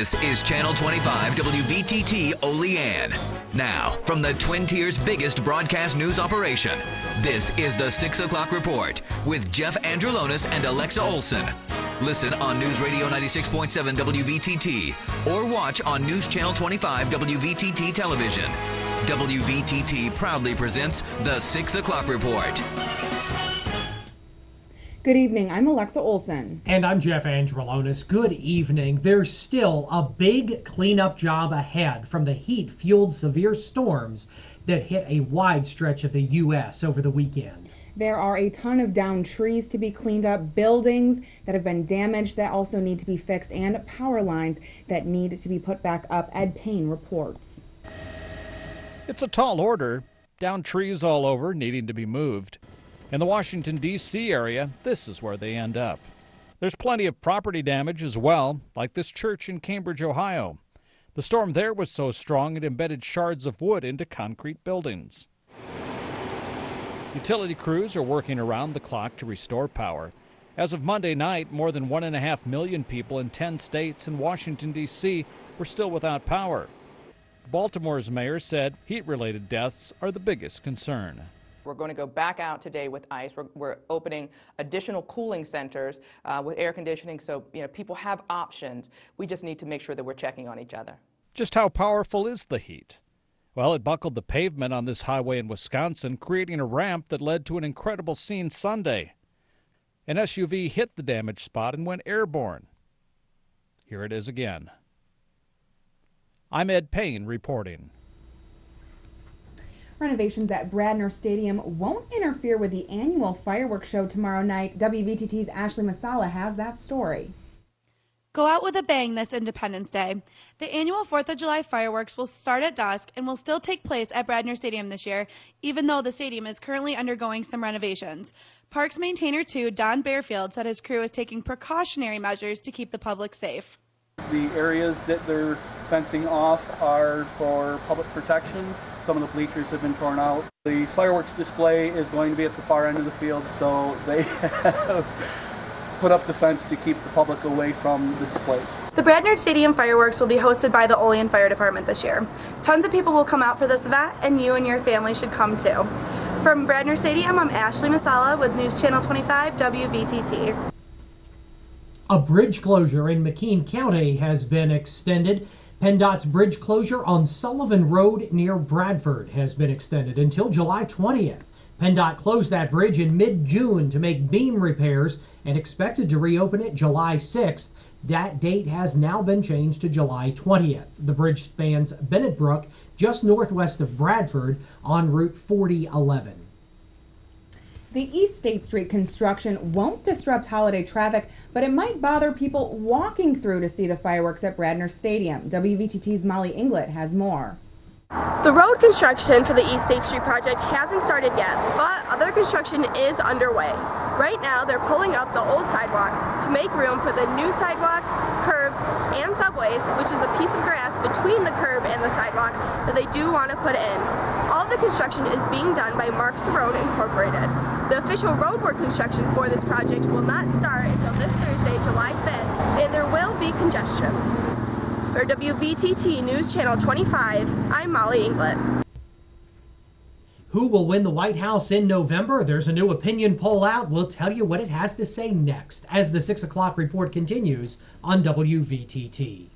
This is Channel 25 WVTT Olean. Now, from the Twin Tiers' biggest broadcast news operation, this is the 6 o'clock report with Jeff Andrulonis and Alexa Olson. Listen on News Radio 96.7 WVTT or watch on News Channel 25 WVTT television. WVTT proudly presents the 6 o'clock report. Good evening, I'm Alexa Olson. And I'm Jeff Andrulonis. Good evening. There's still a big cleanup job ahead from the heat-fueled severe storms that hit a wide stretch of the U.S. over the weekend. There are a ton of downed trees to be cleaned up, buildings that have been damaged that also need to be fixed, and power lines that need to be put back up, Ed Payne reports. It's a tall order, downed trees all over needing to be moved. In the Washington, D.C. area, this is where they end up. There's plenty of property damage as well, like this church in Cambridge, Ohio. The storm there was so strong it embedded shards of wood into concrete buildings. Utility crews are working around the clock to restore power. As of Monday night, more than 1.5 million people in 10 states and Washington, D.C. were still without power. Baltimore's mayor said heat-related deaths are the biggest concern. We're going to go back out today with ice. We're opening additional cooling centers with air conditioning, so people have options. We just need to make sure that we're checking on each other. Just how powerful is the heat? Well, it buckled the pavement on this highway in Wisconsin, creating a ramp that led to an incredible scene Sunday. An SUV hit the damaged spot and went airborne. Here it is again. I'm Ed Payne reporting. Renovations at Bradner Stadium won't interfere with the annual fireworks show tomorrow night. WVTT's Ashley Masala has that story. Go out with a bang this Independence Day. The annual 4th of July fireworks will start at dusk and will still take place at Bradner Stadium this year, even though the stadium is currently undergoing some renovations. Parks maintainer 2, Don Bearfield, said his crew is taking precautionary measures to keep the public safe. The areas that they're fencing off are for public protection. Some of the bleachers have been torn out. The fireworks display is going to be at the far end of the field, so they have put up the fence to keep the public away from the displays. The Bradner Stadium fireworks will be hosted by the Olean Fire Department this year. Tons of people will come out for this event, and you and your family should come too. From Bradner Stadium, I'm Ashley Masala with News Channel 25 WVTT. A bridge closure in McKean County has been extended. PennDOT's bridge closure on Sullivan Road near Bradford has been extended until July 20th. PennDOT closed that bridge in mid-June to make beam repairs and expected to reopen it July 6th. That date has now been changed to July 20th. The bridge spans Bennett Brook just northwest of Bradford on Route 4011. The East State Street construction won't disrupt holiday traffic, but it might bother people walking through to see the fireworks at Bradner Stadium. WVTT's Molly Inglut has more. The road construction for the East State Street project hasn't started yet, but other construction is underway. Right now, they're pulling up the old sidewalks to make room for the new sidewalks, curbs, and subways, which is a piece of grass between the curb and the sidewalk that they do want to put in. All of the construction is being done by Marks Road Incorporated. The official roadwork construction for this project will not start until this Thursday, July 5th, and there will be congestion. For WVTT News Channel 25, I'm Molly Inglut. Who will win the White House in November? There's a new opinion poll out. We'll tell you what it has to say next as the 6 o'clock report continues on WVTT.